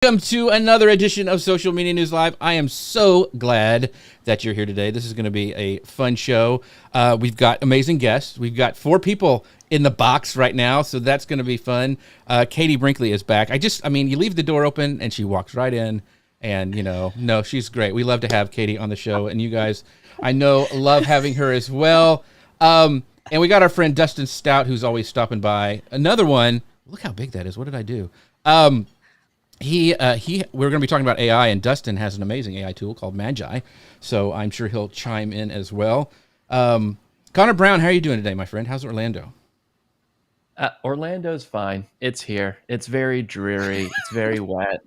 Welcome to another edition of Social Media News Live. I am so glad that you're here today. This is going to be a fun show. We've got amazing guests. We've got 4 people in the box right now, so that's going to be fun. Katie Brinkley is back. You leave the door open and she walks right in, and no, she's great. We love to have Katie on the show, and you guys, I know, love having her as well. And we got our friend Dustin Stout, who's always stopping by. Another one. Look how big that is. What did I do? We're going to be talking about AI, and Dustin has an amazing AI tool called Magi, so I'm sure he'll chime in as well. Connor Brown, how are you doing today, my friend? How's Orlando? Orlando's fine. It's here. It's very dreary. It's very wet,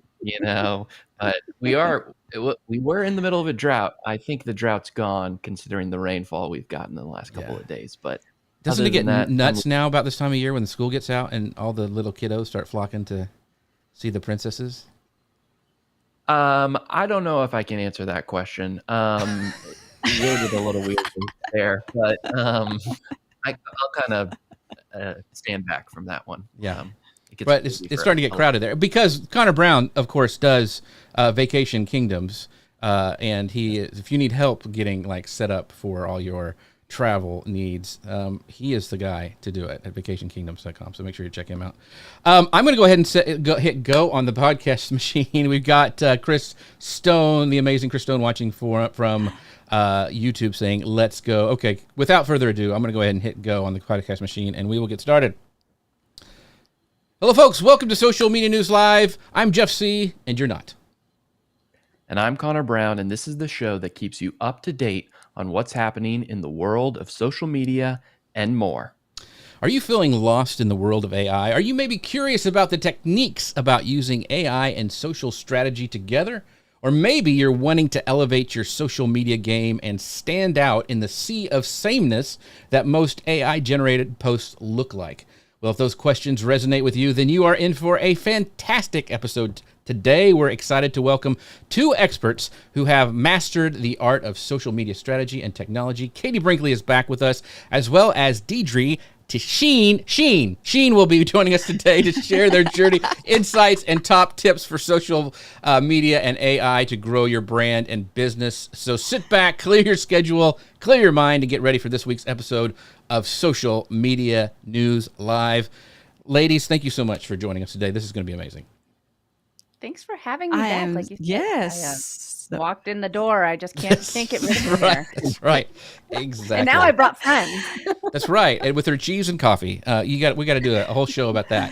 but we were in the middle of a drought. I think the drought's gone considering the rainfall we've gotten in the last couple of days, but doesn't it get nuts now about this time of year when the school gets out and all the little kiddos start flocking to see the princesses? I don't know if I can answer that question. You get a little weird there, but I'll kind of stand back from that one. Yeah, it's starting to get crowded there because Connor Brown, of course, does Vacation Kingdoms, and if you need help getting set up for all your travel needs, he is the guy to do it at vacationkingdoms.com, so make sure you check him out. I'm going to go ahead and hit go on the podcast machine. We've got Chris Stone, the amazing Chris Stone, watching from YouTube, saying let's go. Okay, without further ado, I'm going to go ahead and hit go on the podcast machine, and we will get started. Hello folks, welcome to Social Media News Live. I'm Jeff C., and you're not. And I'm Connor Brown, and this is the show that keeps you up to date on what's happening in the world of social media and more. Are you feeling lost in the world of AI? Are you maybe curious about the techniques about using AI and social strategy together? Or maybe you're wanting to elevate your social media game and stand out in the sea of sameness that most AI-generated posts look like. Well, if those questions resonate with you, then you are in for a fantastic episode. Today, we're excited to welcome 2 experts who have mastered the art of social media strategy and technology. Katie Brinkley is back with us, as well as Deirdre Tshien. Tshien will be joining us today to share their journey, insights, and top tips for social media and AI to grow your brand and business. So sit back, clear your schedule, clear your mind, and get ready for this week's episode of Social Media News Live. Ladies, thank you so much for joining us today. This is going to be amazing. Thanks for having me back. Like you said, yes. I walked in the door. I just can't get rid of here. That's right. Exactly. And now I brought friends. That's right. And with her cheese and coffee, we got to do a whole show about that.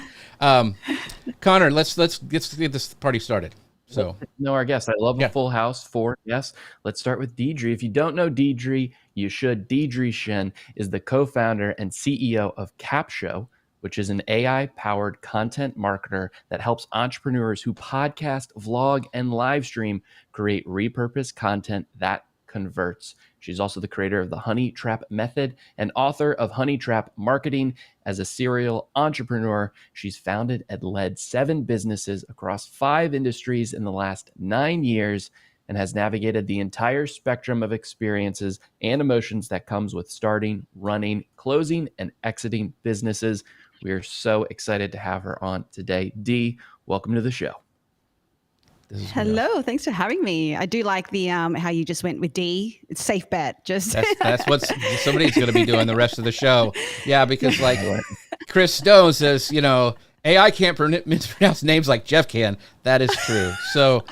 Connor, let's get this party started. So, know our guest. I love a full house. 4 guests. Let's start with Deirdre. If you don't know Deirdre, you should. Deirdre Tshien is the co-founder and CEO of Capsho, which is an AI-powered content marketer that helps entrepreneurs who podcast, vlog, and live stream create repurposed content that converts. She's also the creator of the Honey Trap Method and author of Honey Trap Marketing. As a serial entrepreneur, she's founded and led 7 businesses across 5 industries in the last 9 years and has navigated the entire spectrum of experiences and emotions that comes with starting, running, closing, and exiting businesses. We are so excited to have her on today. Dee, welcome to the show. Hello, thanks for having me. I do like the how you just went with D. It's a safe bet. That's what somebody's going to be doing the rest of the show. Yeah, because Chris Stone says, AI can't mispronounce names like Jeff can. That is true. So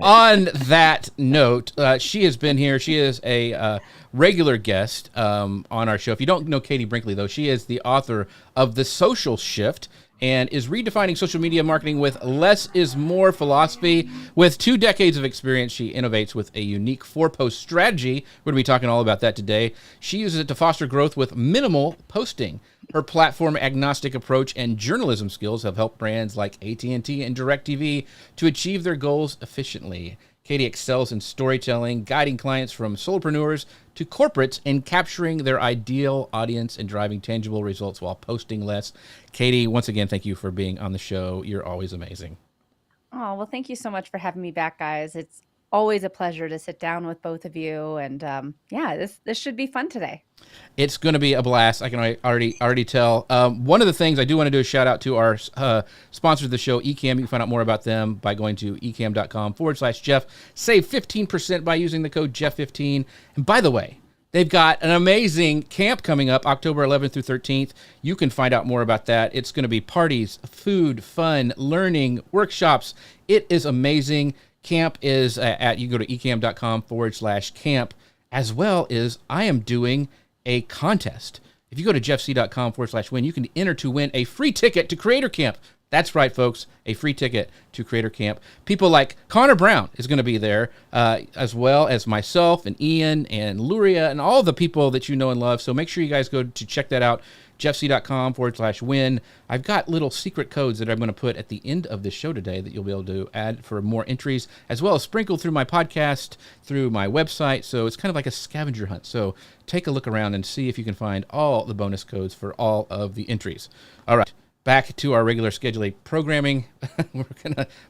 on that note, she has been here. She is a regular guest on our show. If you don't know Katie Brinkley, though, she is the author of The Social Shift and is redefining social media marketing with less is more philosophy. With 2 decades of experience, she innovates with a unique 4-post strategy. We're going to be talking all about that today. She uses it to foster growth with minimal posting. Her platform-agnostic approach and journalism skills have helped brands like AT&T and DirecTV to achieve their goals efficiently. Katie excels in storytelling, guiding clients from solopreneurs to corporates in capturing their ideal audience and driving tangible results while posting less. Katie, once again, thank you for being on the show. You're always amazing. Oh, well, thank you so much for having me back, guys. It's always a pleasure to sit down with both of you. And yeah, this should be fun today. It's going to be a blast. I can already tell. One of the things I do want to do is shout out to our sponsors of the show, Ecamm. You can find out more about them by going to ecamm.com/Jeff. Save 15% by using the code Jeff15. And by the way, they've got an amazing camp coming up October 11th through 13th. You can find out more about that. It's going to be parties, food, fun, learning, workshops. It is amazing. Camp is you go to ecamm.com/camp, as well as I am doing a contest. If you go to jeffc.com/win, you can enter to win a free ticket to Creator Camp. That's right, folks, a free ticket to Creator Camp. People like Connor Brown is going to be there, as well as myself and Ian and Luria and all the people that you know and love. So make sure you guys go to check that out, jeffc.com/win. I've got little secret codes that I'm going to put at the end of the show today that you'll be able to add for more entries, as well as sprinkle through my podcast, through my website. So it's kind of like a scavenger hunt. So take a look around and see if you can find all the bonus codes for all of the entries. All right. Back to our regular scheduling programming.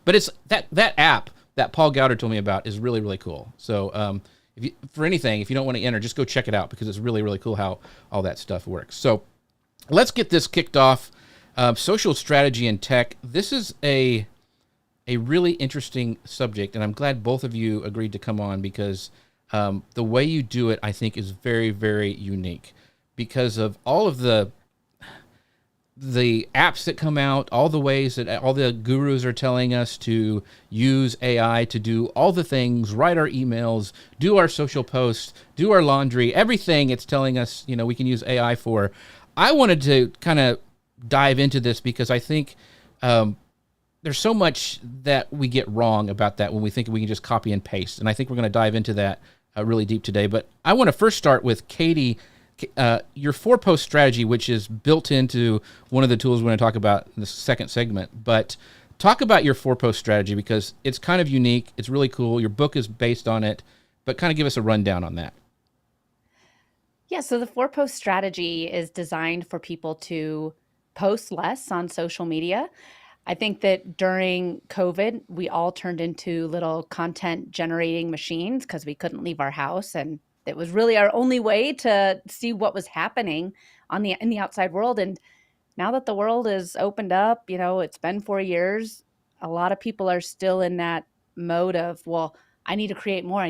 But it's that app that Paul Gowder told me about is really, really cool. So if you don't want to enter, just go check it out, because it's really, really cool how all that stuff works. So let's get this kicked off. Social strategy in tech. This is a really interesting subject, and I'm glad both of you agreed to come on, because the way you do it, I think, is very, very unique, because of all of the apps that come out, all the ways that all the gurus are telling us to use AI to do all the things, write our emails, do our social posts, do our laundry, everything it's telling us, we can use AI for. I wanted to kind of dive into this because I think there's so much that we get wrong about that when we think we can just copy and paste. And I think we're going to dive into that really deep today. But I want to first start with Katie. Your 4-post strategy, which is built into one of the tools we're going to talk about in the second segment. But talk about your 4-post strategy, because it's kind of unique. It's really cool. Your book is based on it, but kind of give us a rundown on that. Yeah, so the 4-post strategy is designed for people to post less on social media. I think that during COVID, we all turned into little content generating machines because we couldn't leave our house, and it was really our only way to see what was happening in the outside world. And now that the world is opened up, it's been 4 years, a lot of people are still in that mode of, well, I need to create more.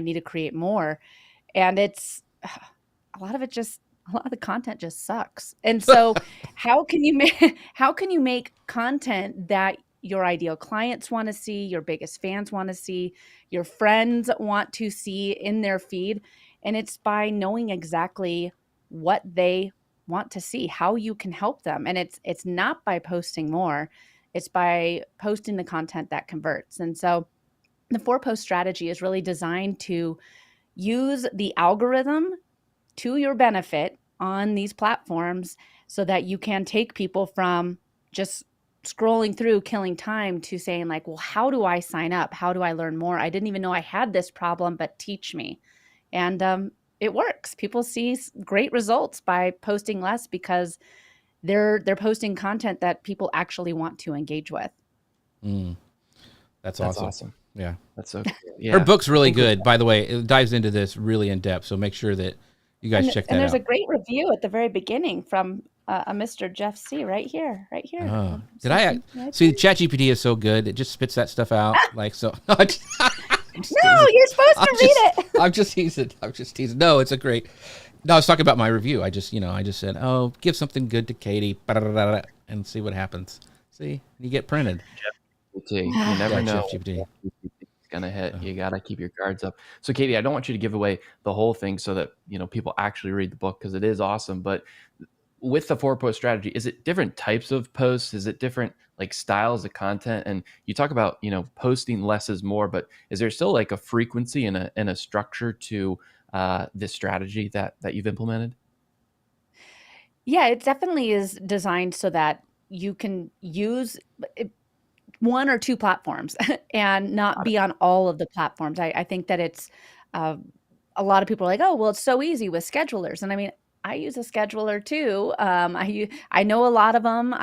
And it's a lot of the content just sucks. And so how can you make content that your ideal clients want to see, your biggest fans want to see, your friends want to see in their feed? And it's by knowing exactly what they want to see, how you can help them. And it's not by posting more, it's by posting the content that converts. And so the 4-post strategy is really designed to use the algorithm to your benefit on these platforms, so that you can take people from just scrolling through, killing time, to saying like, well, how do I sign up? How do I learn more? I didn't even know I had this problem, but teach me. And it works. People see great results by posting less, because they're posting content that people actually want to engage with. That's awesome. Yeah. That's so cool. Yeah. Her book's really good, by the way. It dives into this really in depth. So make sure that you guys check that out. And there's a great review at the very beginning from a Mr. Jeff C. right here. Oh. Did I see? ChatGPT is so good; it just spits that stuff out like so. No, you're supposed to read it. I'm just teasing. No, it's a great. No, I was talking about my review. I just said, oh, give something good to Katie, and see what happens. See, you get printed. You never know. It's gonna hit. You gotta keep your guards up. So, Katie, I don't want you to give away the whole thing so that people actually read the book, because it is awesome. But with the 4-post strategy, is it different types of posts? Is it different like styles of content? And you talk about posting less is more, but is there still like a frequency and a structure to this strategy that you've implemented? Yeah, it definitely is designed so that you can use one or two platforms and not be on all of the platforms. I think that it's a lot of people are like, oh, well, it's so easy with schedulers. And I mean, I use a scheduler too. I know a lot of them.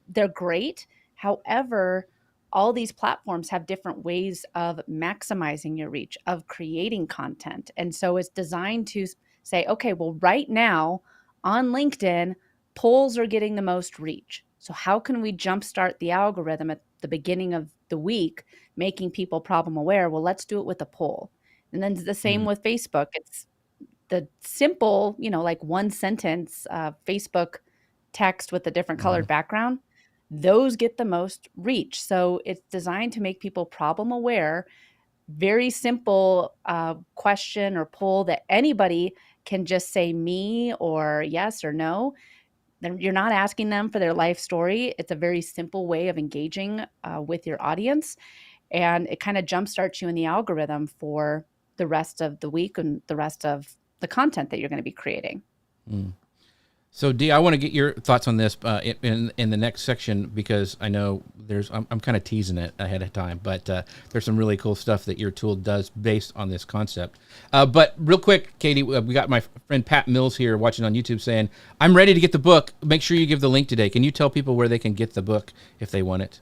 They're great. However, all these platforms have different ways of maximizing your reach, of creating content. And so it's designed to say, okay, well, right now on LinkedIn, polls are getting the most reach. So how can we jumpstart the algorithm at the beginning of the week, making people problem aware? Well, let's do it with a poll. And then the same with Facebook. It's the simple, like one sentence Facebook text with a different colored background. Those get the most reach. So it's designed to make people problem aware. Very simple question or poll that anybody can just say me or yes or no. Then you're not asking them for their life story. It's a very simple way of engaging with your audience. And it kind of jumpstarts you in the algorithm for the rest of the week and the rest of the content that you're going to be creating. So Dee, I want to get your thoughts on this in the next section, because I know I'm kind of teasing it ahead of time, but there's some really cool stuff that your tool does based on this concept. But real quick, Katie, we got my friend Pat Mills here watching on YouTube saying, I'm ready to get the book. Make sure you give the link today. Can you tell people where they can get the book if they want it?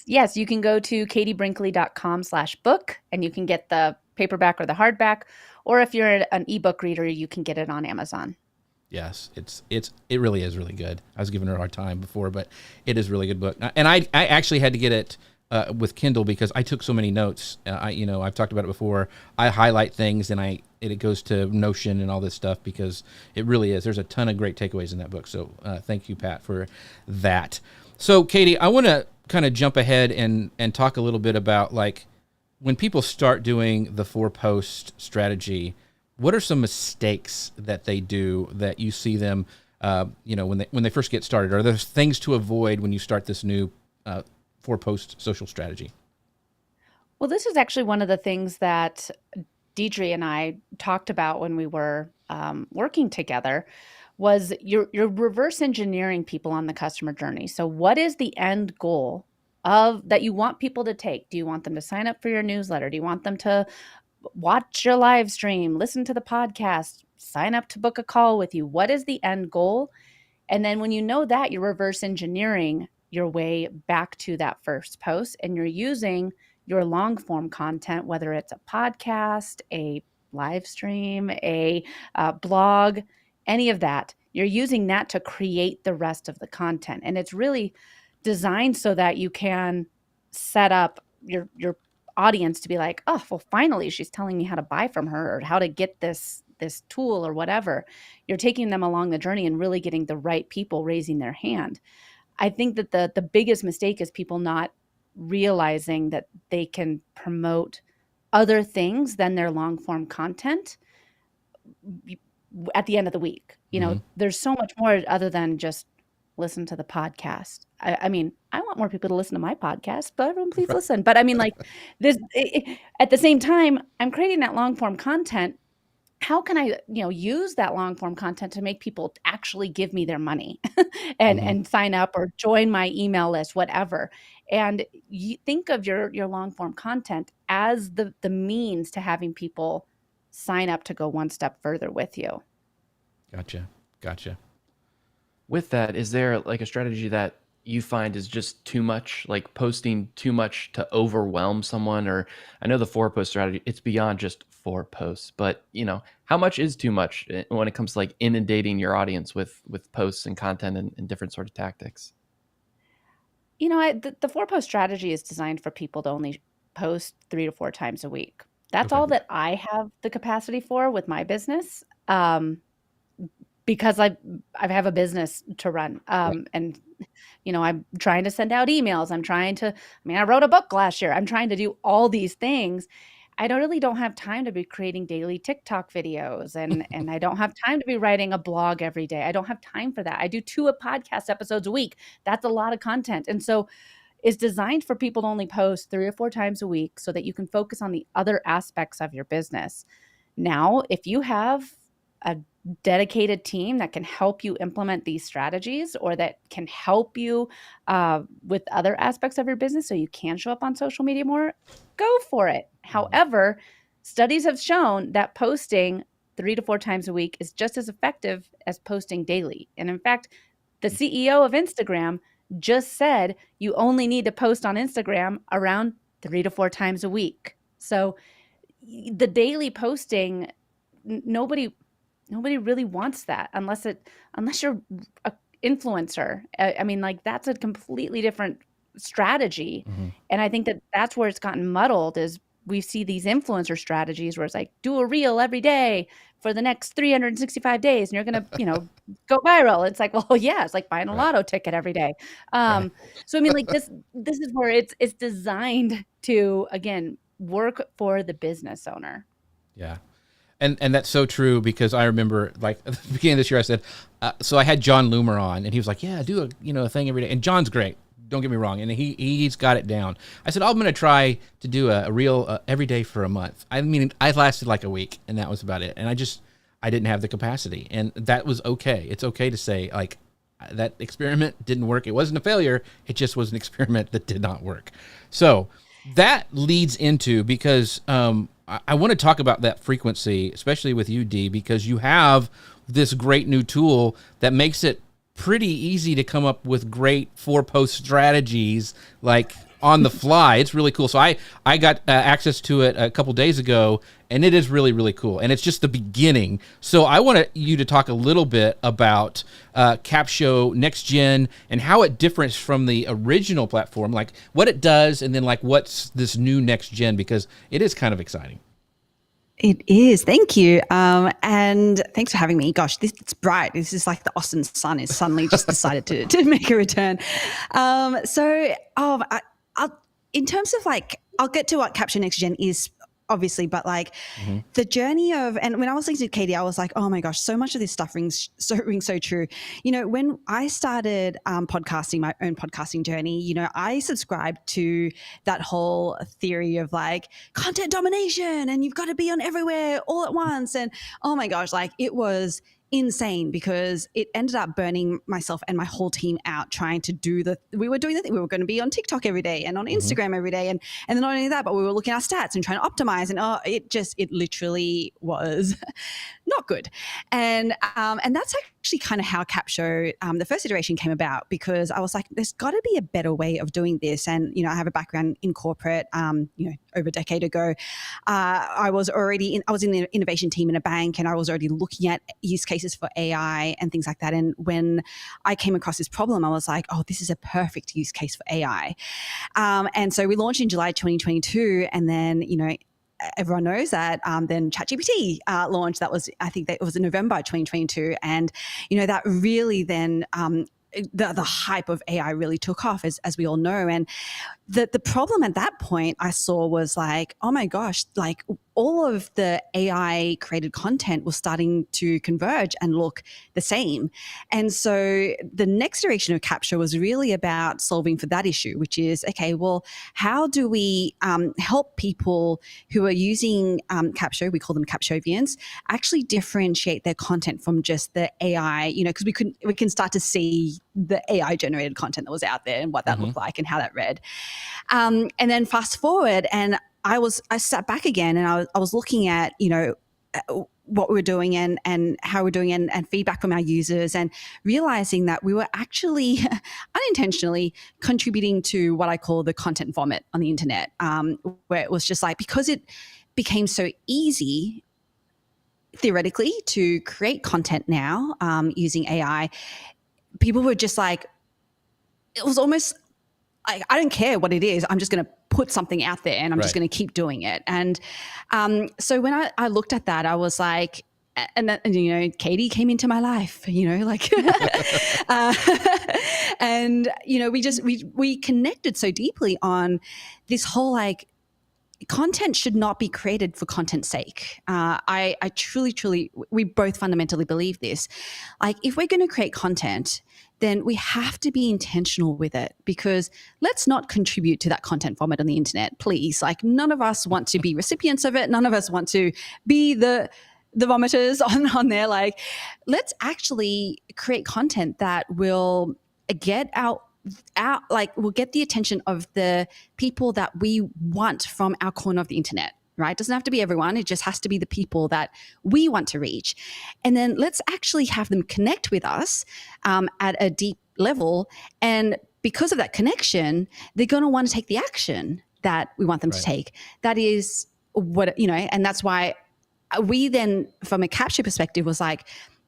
Yes. You can go to katiebrinkley.com/book and you can get the paperback or the hardback, or if you're an ebook reader, you can get it on Amazon. Yes, it really is really good. I was giving her a hard time before, but it is a really good book. And I actually had to get it with Kindle because I took so many notes. I've talked about it before. I highlight things and it goes to Notion and all this stuff because it really is. There's a ton of great takeaways in that book. So thank you, Pat, for that. So Katie, I want to kind of jump ahead and talk a little bit about like when people start doing the 4-post strategy. What are some mistakes that they do that you see them, when they first get started? Are there things to avoid when you start this new 4-post social strategy? Well, this is actually one of the things that Deirdre and I talked about when we were working together. Was you're reverse engineering people on the customer journey. So, what is the end goal of that you want people to take? Do you want them to sign up for your newsletter? Do you want them to watch your live stream, listen to the podcast, sign up to book a call with you? What is the end goal? And then when you know that, you're reverse engineering your way back to that first post, and you're using your long form content, whether it's a podcast, a live stream, a blog, any of that. You're using that to create the rest of the content. And it's really designed so that you can set up your audience to be like, oh, well, finally she's telling me how to buy from her or how to get this tool or whatever. You're taking them along the journey and really getting the right people raising their hand. I think that the biggest mistake is people not realizing that they can promote other things than their long form content at the end of the week. There's so much more other than just listen to the podcast. I mean, I want more people to listen to my podcast, but everyone please listen. But I mean, like this, at the same time, I'm creating that long form content. How can I, use that long form content to make people actually give me their money and sign up or join my email list, whatever. And you think of your long form content as the means to having people sign up to go one step further with you. Gotcha. With that, is there like a strategy that you find is just too much, like posting too much to overwhelm someone? Or I know the 4-post strategy, it's beyond just 4 posts, but how much is too much when it comes to like inundating your audience with posts and content and different sort of tactics? The 4-post strategy is designed for people to only post 3 to 4 times a week. That's all that I have the capacity for with my business. Because I have a business to run. And, I'm trying to send out emails. I wrote a book last year. I'm trying to do all these things. I don't have time to be creating daily TikTok videos and I don't have time to be writing a blog every day. I don't have time for that. I do 2 podcast episodes a week. That's a lot of content. And so it's designed for people to only post 3 or 4 times a week so that you can focus on the other aspects of your business. Now, if you have a dedicated team that can help you implement these strategies or that can help you with other aspects of your business so you can show up on social media more, go for it. However, studies have shown that posting 3 to 4 times a week is just as effective as posting daily. And in fact, the CEO of Instagram just said you only need to post on Instagram around 3 to 4 times a week. So the daily posting, nobody really wants that unless you're an influencer. I mean, like, that's a completely different strategy. And I think that's where it's gotten muddled, is we see these influencer strategies where it's like, do a reel every day for the next 365 days and you're going to, go viral. It's like, well, yeah, it's like buying a lotto ticket every day. So I mean, like, this is where it's designed to, again, work for the business owner. Yeah. And that's so true, because I remember, like, at the beginning of this year, I said, so I had John Loomer on, and he was like, yeah, do a thing every day. And John's great. Don't get me wrong. And he's got it down. I said, I'm going to try to do a reel every day for a month. I mean, I lasted like a week, and that was about it. And I didn't have the capacity, and that was okay. It's okay to say, like, that experiment didn't work. It wasn't a failure. It just was an experiment that did not work. So that leads into, because I want to talk about that frequency, especially with you, Dee, because you have this great new tool that makes it pretty easy to come up with great 4-post strategies, like, on the fly. It's really cool. So I got access to it a couple days ago, and it is really, really cool. And it's just the beginning. So I want you to talk a little bit about Capsho Next Gen and how it differs from the original platform, like what it does, and then, like, what's this new Next Gen, because it is kind of exciting. It is. Thank you. And thanks for having me. Gosh, it's bright. This is like the Austin sun is suddenly just decided to make a return. In terms of, like, I'll get to what Capsho Next Gen is, obviously, but, like, the journey of, and when I was listening to Katie, I was like, oh my gosh, so much of this stuff rings so true. When I started podcasting, my own podcasting journey, I subscribed to that whole theory of, like, content domination, and you've got to be on everywhere all at once. And oh my gosh, like, it was insane, because it ended up burning myself and my whole team out trying to we were doing the thing. We were going to be on TikTok every day and on Instagram every day. And then not only that, but we were looking at our stats and trying to optimize, and it literally was not good. And that's actually kind of how Capsho, the first iteration, came about, because I was like, there's got to be a better way of doing this. And, I have a background in corporate, over a decade ago. I was in the innovation team in a bank, and I was already looking at use cases for AI and things like that. And when I came across this problem, I was like, oh, this is a perfect use case for AI. And so we launched in July 2022. And then, everyone knows that then ChatGPT launched. I think that it was in November 2022. And, that really then the hype of AI really took off, as we all know. And the problem at that point I saw was, like, oh my gosh, like, all of the AI created content was starting to converge and look the same. And so the next iteration of Capsho was really about solving for that issue, which is, okay, well, how do we help people who are using Capsho, we call them Capshovians, actually differentiate their content from just the AI, because we can start to see the AI generated content that was out there and what that looked like and how that read. And then fast forward, and I sat back again, and I was looking at, what we were doing and how we're doing, and feedback from our users, and realizing that we were actually unintentionally contributing to what I call the content vomit on the internet, where it was just like, because it became so easy theoretically to create content now using AI, people were just like, it was almost like, I don't care what it is, I'm just going to put something out there, and I'm just going to keep doing it. And so when I looked at that, I was like, and Katie came into my life, like, and, we connected so deeply on this whole, like, content should not be created for content's sake. I truly, we both fundamentally believe this. Like, if we're going to create content, then we have to be intentional with it, because let's not contribute to that content vomit on the internet, please. Like, none of us want to be recipients of it. None of us want to be the vomiters on there. Like, let's actually create content that will get will get the attention of the people that we want from our corner of the internet. Right? It doesn't have to be everyone. It just has to be the people that we want to reach. And then let's actually have them connect with us at a deep level and because of that connection, they're going to want to take the action that we want them to take. That is what, and that's why we then, from a Capsho perspective, was like,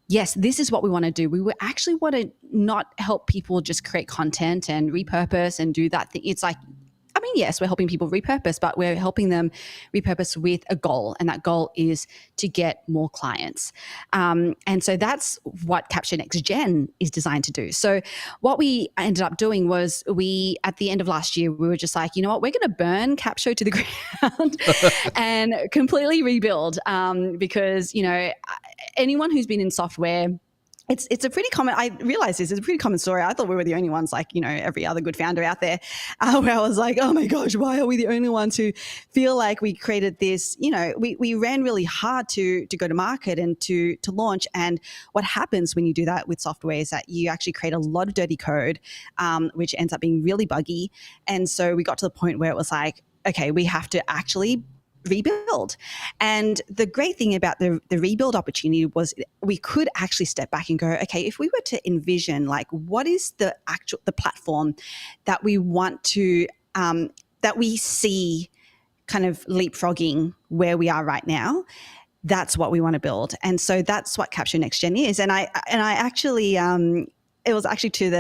yes, this is what we want to do. We would actually want to not help people just create content and repurpose and do that thing. It's like, I mean, yes, we're helping people repurpose, but we're helping them repurpose with a goal. And that goal is to get more clients. And so that's what Capsho Next Gen is designed to do. So what we ended up doing was at the end of last year, we were just like, you know what, we're going to burn Capsho to the ground and completely rebuild because, anyone who's been in software, it's a pretty common, I realize this is a pretty common story. I thought we were the only ones, like, every other good founder out there, where I was like, oh my gosh, why are we the only ones who feel like we created this? We ran really hard to go to market and to launch. And what happens when you do that with software is that you actually create a lot of dirty code, which ends up being really buggy. And so we got to the point where it was like, okay, we have to actually rebuild. And the great thing about the rebuild opportunity was we could actually step back and go, okay, if we were to envision, like, what is the platform that we want to, that we see kind of leapfrogging where we are right now, that's what we want to build. And so that's what Capsho Next Gen is. And I actually, it was actually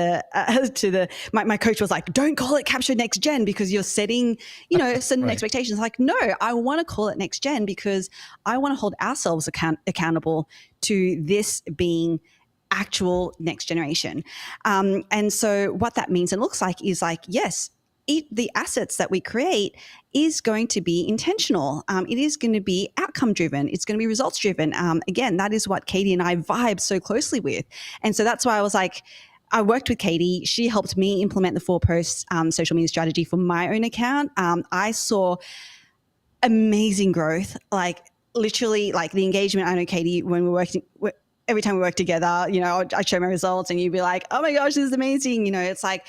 my coach was like, don't call it Capsho Next Gen because you're setting, certain expectations. Like, no, I want to call it Next Gen because I want to hold ourselves accountable to this being actual next generation. And so what that means and looks like is like, yes, the assets that we create is going to be intentional. It is going to be outcome driven. It's going to be results driven. Again, that is what Katie and I vibe so closely with. And so that's why I was like, I worked with Katie. She helped me implement the 4-post social media strategy for my own account. I saw amazing growth, like literally like the engagement. I know, Katie, when we're working, every time we work together, I'd show my results and you'd be like, oh my gosh, this is amazing. It's like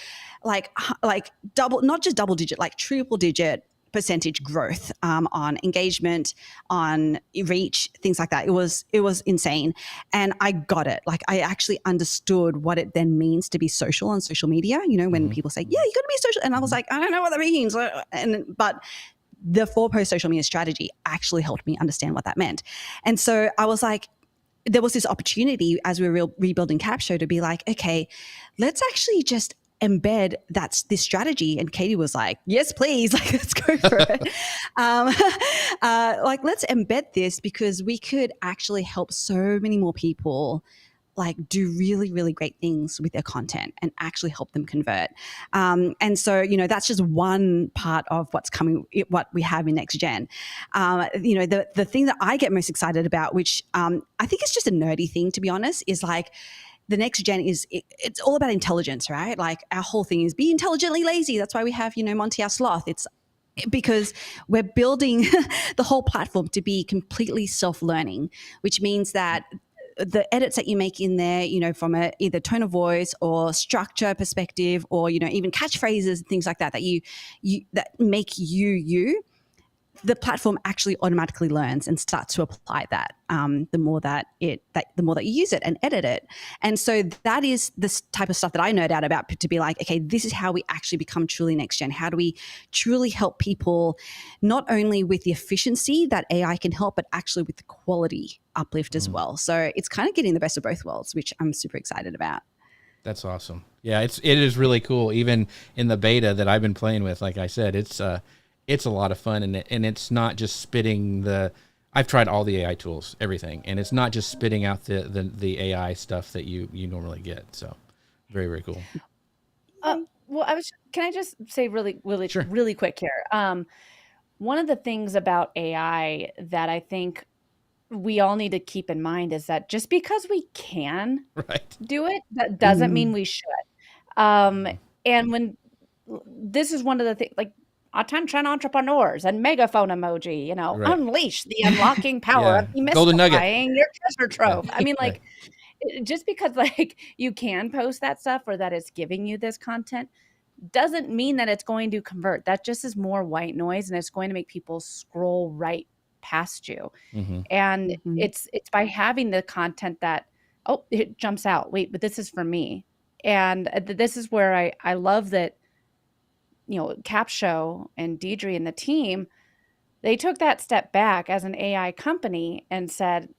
double, not just double digit, like triple digit percentage growth on engagement, on reach, things like that. It was insane. And I got it. Like, I actually understood what it then means to be social on social media. When people say, yeah, you got to be social. And I was like, I don't know what that means. But the 4-post social media strategy actually helped me understand what that meant. And so I was like, there was this opportunity as we were rebuilding Capsho to be like, okay, let's actually just embed this strategy. And Katie was like, yes, please, like, let's go for it. Let's embed this because we could actually help so many more people like do really, really great things with their content and actually help them convert. And so, that's just one part of what's coming, what we have in Next Gen. The thing that I get most excited about, which I think is just a nerdy thing, to be honest, is like, the Next Gen it's all about intelligence, right? Like, our whole thing is be intelligently lazy. That's why we have, Monty our sloth. It's because we're building the whole platform to be completely self-learning, which means that the edits that you make in there, from a either tone of voice or structure perspective, or, even catchphrases and things like that, that you that make you, the platform actually automatically learns and starts to apply that the more that you use it and edit it. And so that is this type of stuff that I nerd out about, to be like, okay, this is how we actually become truly next gen. How do we truly help people, not only with the efficiency that AI can help, but actually with the quality uplift as well. So it's kind of getting the best of both worlds, which I'm super excited about. That's awesome. Yeah, it is really cool. Even in the beta that I've been playing with, like I said, it's a lot of fun, and it's not just spitting I've tried all the AI tools, everything, and it's not just spitting out the AI stuff that you normally get. So very, very cool. Can I just say really quick here? One of the things about AI that I think we all need to keep in mind is that just because we can do it, that doesn't mean we should. And when this is one of the things, like, attention entrepreneurs and megaphone emoji, unleash the unlocking power of demystifying your treasure trove. I mean, like, just because like you can post that stuff or that it's giving you this content doesn't mean that it's going to convert. That just is more white noise, and it's going to make people scroll right past you. And it's by having the content that, it jumps out. Wait, but this is for me. And this is where I love that, Capsho and Deirdre and the team, they took that step back as an AI company and said,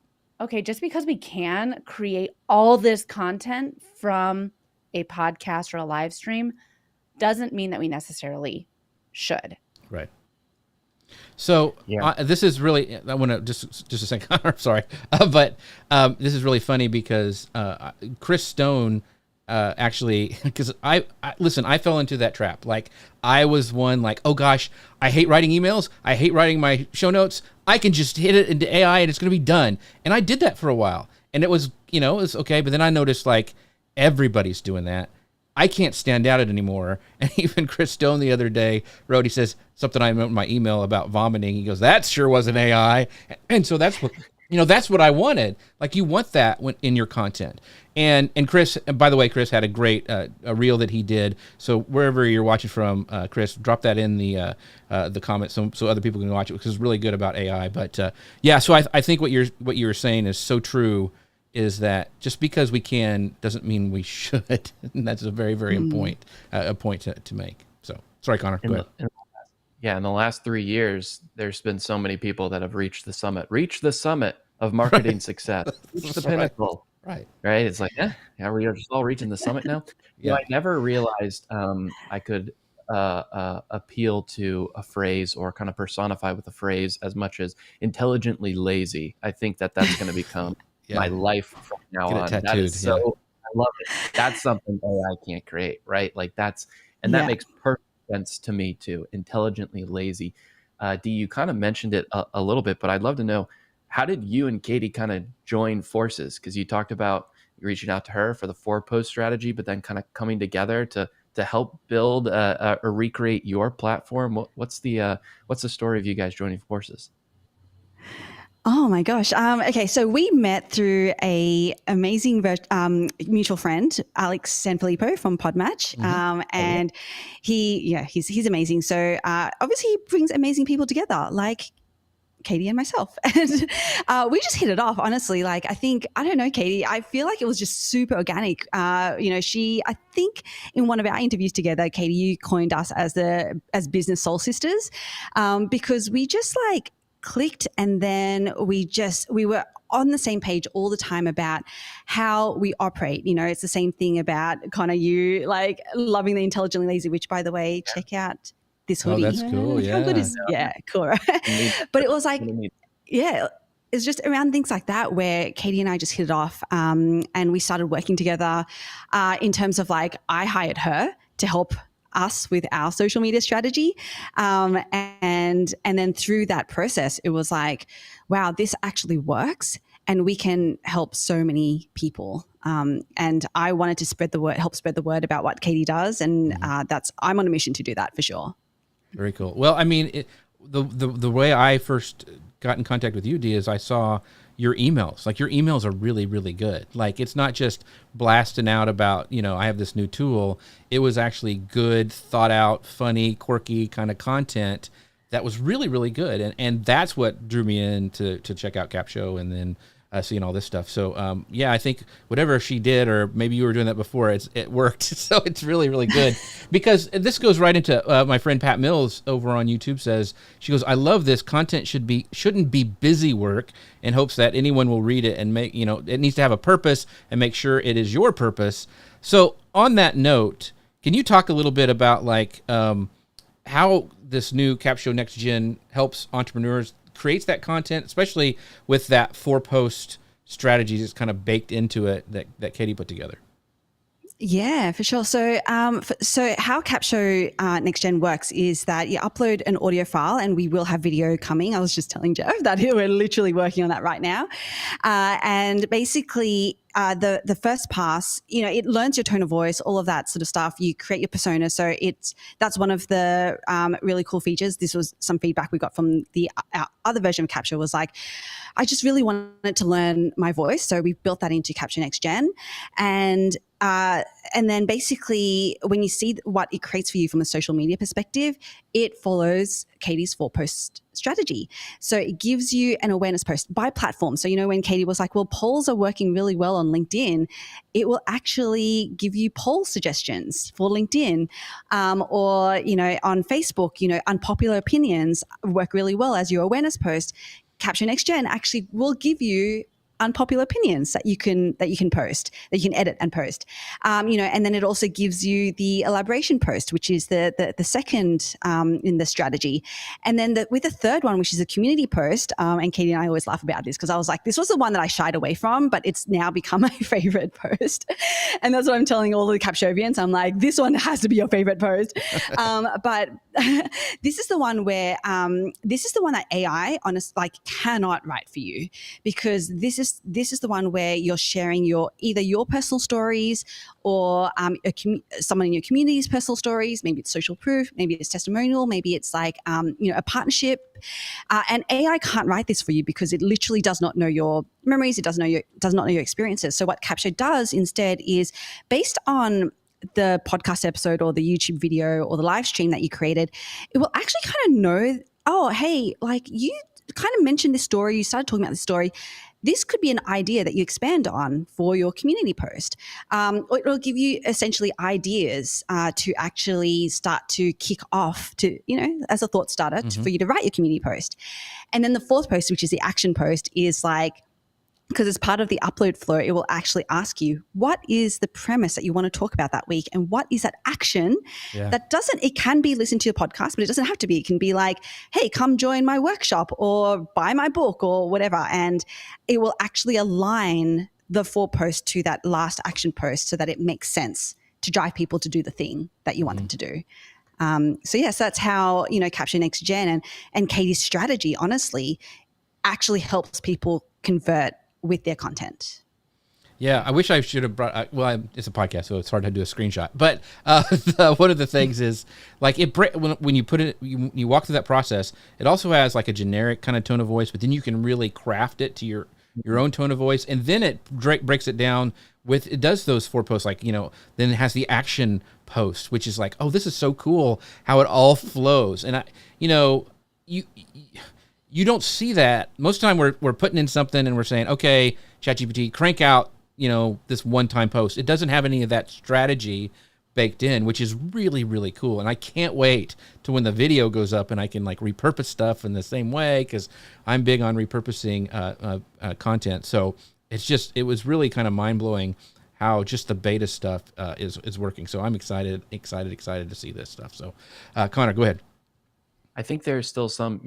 okay, just because we can create all this content from a podcast or a live stream doesn't mean that we necessarily should. Right. So this is really, I want to just a second, I'm sorry, but this is really funny because Chris Stone actually, because I listen, I fell into that trap. Like I was one like, oh gosh, I hate writing emails. I hate writing my show notes. I can just hit it into AI and it's going to be done. And I did that for a while and it was, it was okay. But then I noticed like everybody's doing that. I can't stand out it anymore. And even Chris Stone the other day wrote, he says something I wrote in my email about vomiting. He goes, that sure wasn't AI. And so that's what, that's what I wanted. Like you want that in your content. And Chris, and by the way, Chris had a great a reel that he did. So wherever you're watching from, Chris, drop that in the comments so other people can watch it because it's really good about AI. But so I think what you were saying is so true. Is that just because we can doesn't mean we should. And that's a very, very important point to make. So sorry, Connor. Go ahead. In the last 3 years, there's been so many people that have reached the summit of marketing success, reached the pinnacle. Right. It's like, we are just all reaching the summit now. I never realized I could appeal to a phrase or kind of personify with a phrase as much as intelligently lazy. I think that's going to become my life from now on. Tattooed, that is I love it. That's something AI can't create, right? Like that makes perfect sense to me too. Intelligently lazy. Dee, you kind of mentioned it a little bit, but I'd love to know, how did you and Katie kind of join forces? Because you talked about reaching out to her for the 4-post strategy, but then kind of coming together to help build or recreate your platform. What's the story of you guys joining forces? Oh my gosh. Okay, so we met through a amazing mutual friend, Alex Sanfilippo from Podmatch, and he's amazing. So obviously he brings amazing people together, like Katie and myself, and we just hit it off. Honestly, like I don't know, Katie. I feel like it was just super organic. I think in one of our interviews together, Katie, you coined us as business soul sisters, because we just like clicked, and then we were on the same page all the time about how we operate. It's the same thing about kind of you like loving the intelligently lazy, which by the way, check out this hoodie. Oh, that's cool. How good is cool, right? But it was like, it's just around things like that where Katie and I just hit it off, and we started working together in terms of like I hired her to help us with our social media strategy. And then through that process, it was like, wow, this actually works and we can help so many people. And I wanted to help spread the word about what Katie does. And I'm on a mission to do that for sure. Very cool. Well, I mean, the way I first got in contact with you, Dee, is I saw your emails. Like your emails are really, really good. Like it's not just blasting out about, I have this new tool. It was actually good, thought out, funny, quirky kind of content that was really, really good. And that's what drew me in to check out Capsho and then seeing all this stuff. So I think whatever she did, or maybe you were doing that before, it worked. So it's really, really good. Because this goes right into my friend Pat Mills over on YouTube says, she goes, I love this content shouldn't be busy work, in hopes that anyone will read it and make, it needs to have a purpose and make sure it is your purpose. So on that note, can you talk a little bit about like how this new Capsho Next Gen helps entrepreneurs, creates that content, especially with that 4-post strategy that's kind of baked into it that Katie put together? Yeah, for sure. So how Capsho Next Gen works is that you upload an audio file, and we will have video coming. I was just telling Jeff that we're literally working on that right now. And basically, the first pass, it learns your tone of voice, all of that sort of stuff. You create your persona. So that's one of the really cool features. This was some feedback we got from our other version of Capsho, was like, I just really wanted to learn my voice. So we built that into Capsho Next Gen. And And then basically when you see what it creates for you from a social media perspective, it follows Katie's 4-post strategy. So it gives you an awareness post by platform. So, when Katie was like, well, polls are working really well on LinkedIn, it will actually give you poll suggestions for LinkedIn. Or, on Facebook, unpopular opinions work really well as your awareness post. Capsho Next Gen actually will give you unpopular opinions that you can post, that you can edit and post, and then it also gives you the elaboration post, which is the second in the strategy, and then with the third one, which is a community post. And Katie and I always laugh about this because I was like, this was the one that I shied away from, but it's now become my favorite post, and that's what I'm telling all the Capshovians. I'm like, this one has to be your favorite post, but this is the one where this is the one that AI cannot write for you, because this is the one where you're sharing either your personal stories or someone in your community's personal stories. Maybe it's social proof, maybe it's testimonial, maybe it's like a partnership. And AI can't write this for you because it literally does not know your memories. It does not know your experiences. So what Capsho does instead is, based on the podcast episode or the YouTube video or the live stream that you created, it will actually kind of know, oh, hey, like you kind of mentioned this story, you started talking about this story. This could be an idea that you expand on for your community post. Or it will give you essentially ideas to actually start to kick off to, as a thought starter for you to write your community post. And then the fourth post, which is the action post, is like, because as part of the upload flow, it will actually ask you, what is the premise that you want to talk about that week? And what is that action that it can be listen to your podcast, but it doesn't have to be. It can be like, hey, come join my workshop or buy my book or whatever. And it will actually align the 4 posts to that last action post so that it makes sense to drive people to do the thing that you want them to do. So yes, that's how, Capsho Next Gen and Katie's strategy, honestly, actually helps people convert with their content. Yeah, I wish I should have brought. It's a podcast, so it's hard to do a screenshot. But one of the things is, like, when you put it, you walk through that process. It also has like a generic kind of tone of voice, but then you can really craft it to your own tone of voice, and then it breaks it down with. It does those 4 posts, like, then it has the action post, which is like, oh, this is so cool how it all flows, and you don't see that. Most of the time we're putting in something and we're saying, okay, ChatGPT, crank out, this one-time post. It doesn't have any of that strategy baked in, which is really, really cool. And I can't wait to when the video goes up and I can like repurpose stuff in the same way, because I'm big on repurposing content. So it was really kind of mind-blowing how just the beta stuff is working. So I'm excited to see this stuff. So Connor, go ahead. I think there's still some,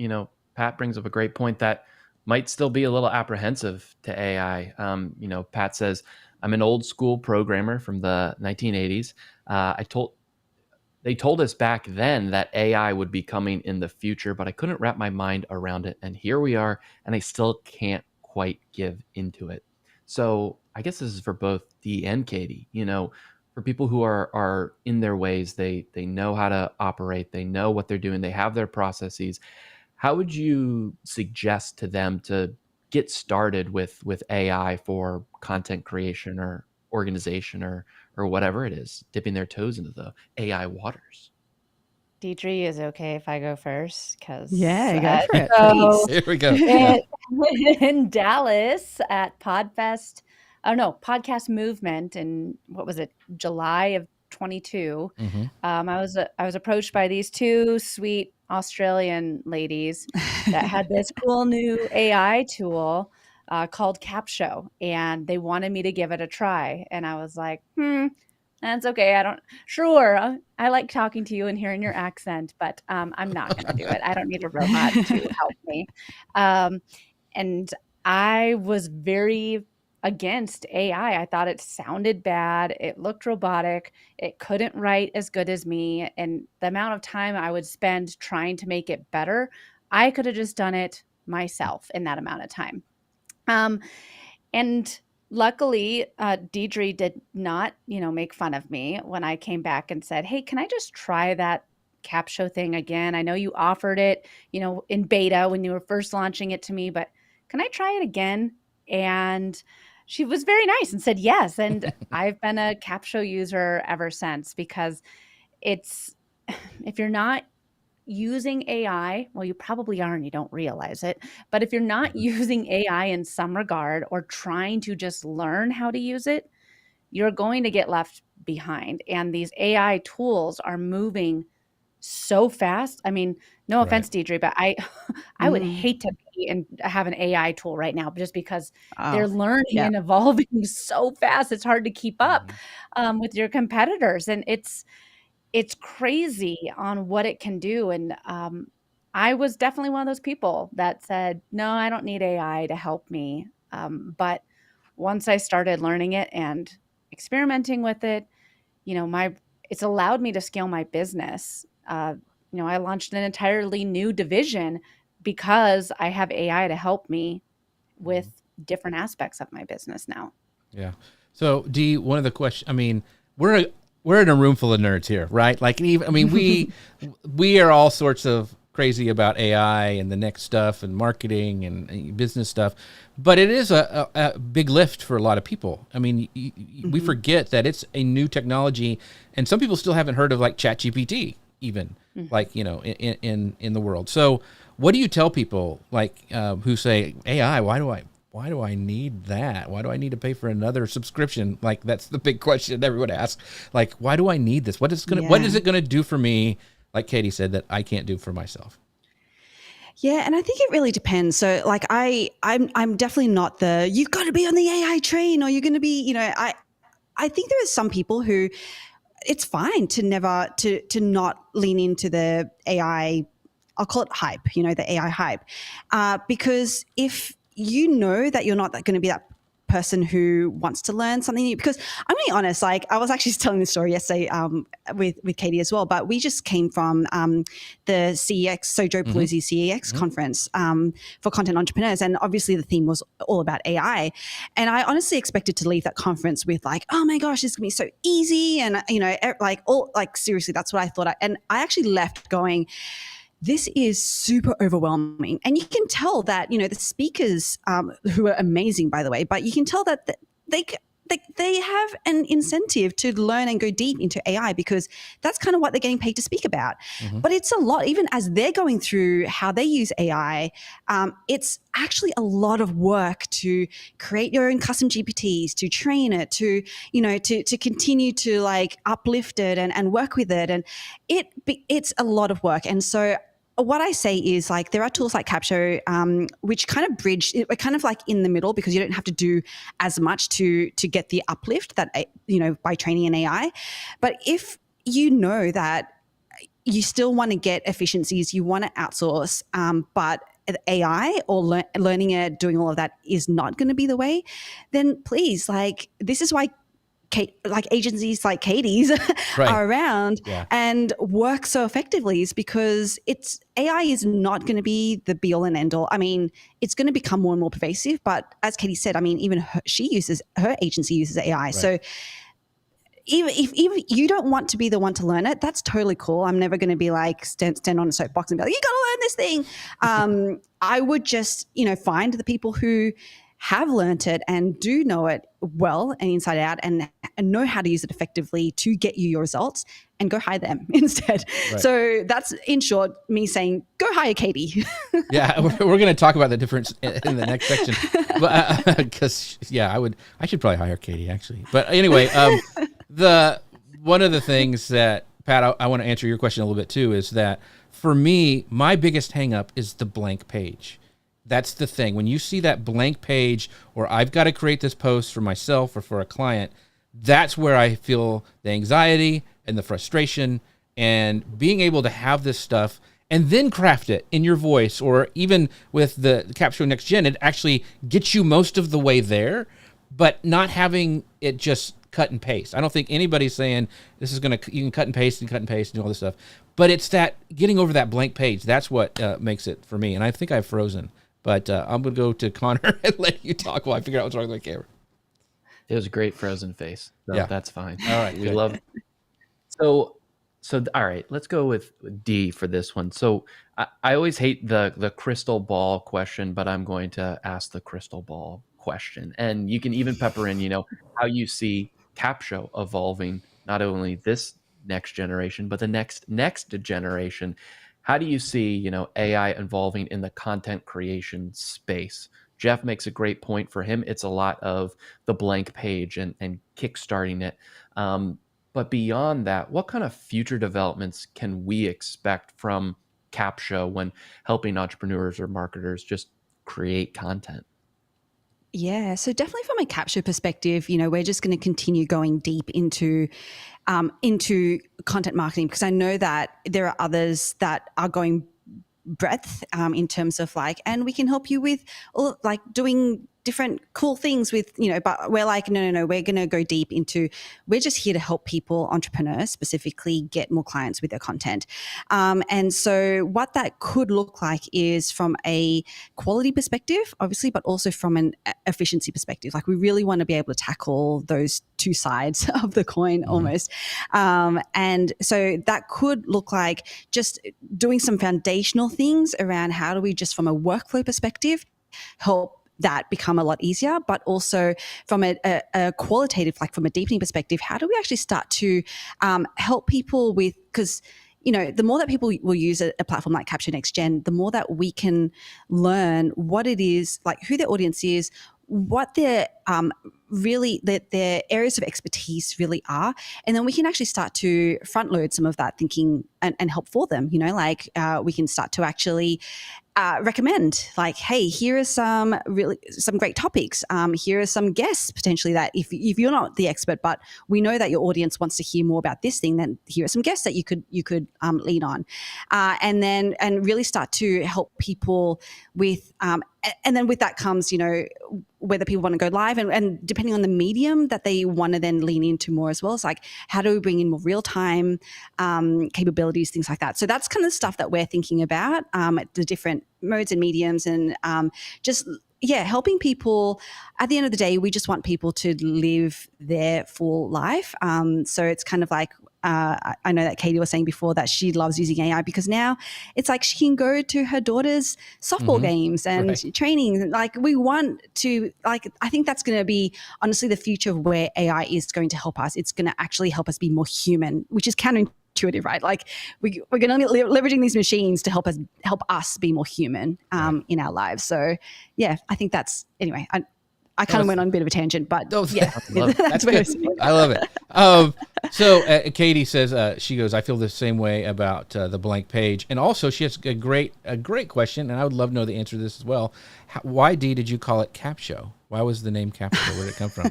Pat brings up a great point that might still be a little apprehensive to AI. Pat says, I'm an old school programmer from the 1980s. They told us back then that AI would be coming in the future, but I couldn't wrap my mind around it. And here we are, and I still can't quite give into it. So I guess this is for both Dee and Katie. For people who are in their ways, they know how to operate, they know what they're doing, they have their processes. How would you suggest to them to get started with AI for content creation or organization or whatever it is, dipping their toes into the AI waters? Deirdre, is it okay if I go first? Because go for it, so Here we go. in Dallas at Podcast Movement in, what was it, July of 22. I was approached by these 2 sweet Australian ladies that had this cool new AI tool called Capsho, and they wanted me to give it a try. And I was like, that's okay. I like talking to you and hearing your accent, but I'm not going to do it. I don't need a robot to help me. And I was very against AI. I thought it sounded bad. It looked robotic. It couldn't write as good as me. And the amount of time I would spend trying to make it better, I could have just done it myself in that amount of time. And luckily, Deirdre did not, make fun of me when I came back and said, hey, can I just try that Capsho thing again? I know you offered it, in beta when you were first launching it to me, but can I try it again? And she was very nice and said yes. And I've been a Capsho user ever since, because it's, if you're not using AI, well, you probably are and you don't realize it, but if you're not using AI in some regard or trying to just learn how to use it, you're going to get left behind. And these AI tools are moving so fast. I mean, no offense, Deirdre, but I would hate to be and have an AI tool right now, just because they're learning and evolving so fast. It's hard to keep up with your competitors, and it's crazy on what it can do. And I was definitely one of those people that said, no, I don't need AI to help me. But once I started learning it and experimenting with it, it's allowed me to scale my business. I launched an entirely new division because I have AI to help me with different aspects of my business now. Yeah. So, Dee, one of the questions, I mean, we're in a room full of nerds here, right? Like, we are all sorts of crazy about AI and the next stuff and marketing and business stuff, but it is a big lift for a lot of people. I mean, we forget that it's a new technology, and some people still haven't heard of like ChatGPT, even like, in the world. So, what do you tell people like who say AI? Why do I need that? Why do I need to pay for another subscription? Like, that's the big question everyone asks. Like, why do I need this? What is it gonna do for me? Like Katie said, that I can't do for myself. Yeah, and I think it really depends. So, like, I'm definitely not the you've got to be on the AI train, or you're going to be. I think there are some people who it's fine to never to not lean into the AI. I'll call it hype. The AI hype, because if you know that you're not going to be that person who wants to learn something new. Because I'm going to be honest, like I was actually telling this story yesterday with Katie as well, but we just came from the CEX, Sojo Palooza CEX conference for content entrepreneurs. And obviously the theme was all about AI. And I honestly expected to leave that conference with like, oh my gosh, this is going to be so easy. And, seriously, that's what I thought. And I actually left going, this is super overwhelming. And you can tell that, the speakers, who are amazing, by the way, but you can tell that they have an incentive to learn and go deep into AI, because that's kind of what they're getting paid to speak about. But it's a lot, even as they're going through how they use AI, it's actually a lot of work to create your own custom GPTs, to train it, to continue to like uplift it and work with it. And it's a lot of work. And so what I say is like there are tools like Capsho, which kind of bridge, we're kind of like in the middle, because you don't have to do as much to get the uplift that, by training an AI. But if you know that you still want to get efficiencies, you want to outsource, but AI or learning it, doing all of that is not going to be the way, then please, like, this is why agencies like Katie's are around and work so effectively, is because AI is not going to be the be all and end all. I mean, it's going to become more and more pervasive, but as Katie said, I mean, even her agency uses AI. Right. So even if you don't want to be the one to learn it, that's totally cool. I'm never going to be like stand on a soapbox and be like, you got to learn this thing. I would just, find the people who have learned it and do know it well and inside out and know how to use it effectively to get you your results, and go hire them instead. Right. So that's, in short, me saying, go hire Katie. Yeah, we're going to talk about the difference in the next section. But because, I should probably hire Katie, actually. But anyway, one of the things that, Pat, I want to answer your question a little bit too, is that for me, my biggest hang up is the blank page. That's the thing. When you see that blank page, or I've got to create this post for myself or for a client, that's where I feel the anxiety and the frustration, and being able to have this stuff and then craft it in your voice, or even with the Capsho Next Gen, it actually gets you most of the way there, but not having it just cut and paste. I don't think anybody's saying this is you can cut and paste and do all this stuff, but it's that getting over that blank page. That's what makes it for me. And I think I've frozen. But I'm going to go to Connor and let you talk while I figure out what's wrong with my camera. It was a great frozen face. So that's fine. All right. We love it. So all right, let's go with D for this one. So I always hate the crystal ball question, but I'm going to ask the crystal ball question. And you can even pepper in, how you see Capsho evolving, not only this next generation, but the next generation. How do you see, AI evolving in the content creation space? Jeff makes a great point. For him, it's a lot of the blank page and kickstarting it. But beyond that, what kind of future developments can we expect from Capsho when helping entrepreneurs or marketers just create content? Yeah, so definitely from a Capsho perspective, we're just going to continue going deep into content marketing, because I know that there are others that are going breadth in terms of and we can help you with doing different cool things with, but we're no, we're going to go deep into, we're just here to help people, entrepreneurs specifically, get more clients with their content. And so what that could look like is from a quality perspective, obviously, but also from an efficiency perspective. We really want to be able to tackle those two sides of the coin almost. And so that could look like just doing some foundational things around how do we just from a workflow perspective help that become a lot easier, but also from a qualitative, from a deepening perspective, how do we actually start to help people with, because the more that people will use a platform like Capsho Next Gen, the more that we can learn what it is, who their audience is, what their their areas of expertise really are, and then we can actually start to front load some of that thinking and help for them. We can start to actually recommend, hey, here are some great topics. Here are some guests potentially that if you're not the expert, but we know that your audience wants to hear more about this thing, then here are some guests that you could lean on, and really start to help people with. And then with that comes, whether people want to go live and depending on the medium that they want to then lean into more as well. It's how do we bring in more real-time capabilities, things like that. So that's kind of stuff that we're thinking about, the different modes and mediums, and helping people. At the end of the day, we just want people to live their full life. So it's kind of I know that Katie was saying before that she loves using AI because now it's she can go to her daughter's softball games and training. We want to, I think that's going to be honestly the future of where AI is going to help us. It's going to actually help us be more human, which is counterintuitive, right? We're going to be leveraging these machines to help us be more human in our lives. So yeah, I think that's, anyway, I kind of went on a bit of a tangent, but yeah, that's good. I love it. So Katie says, she goes, I feel the same way about the blank page. And also she has a great question, and I would love to know the answer to this as well. Why, Dee, did you call it Capsho? Why was the name Capsho? Where did it come from?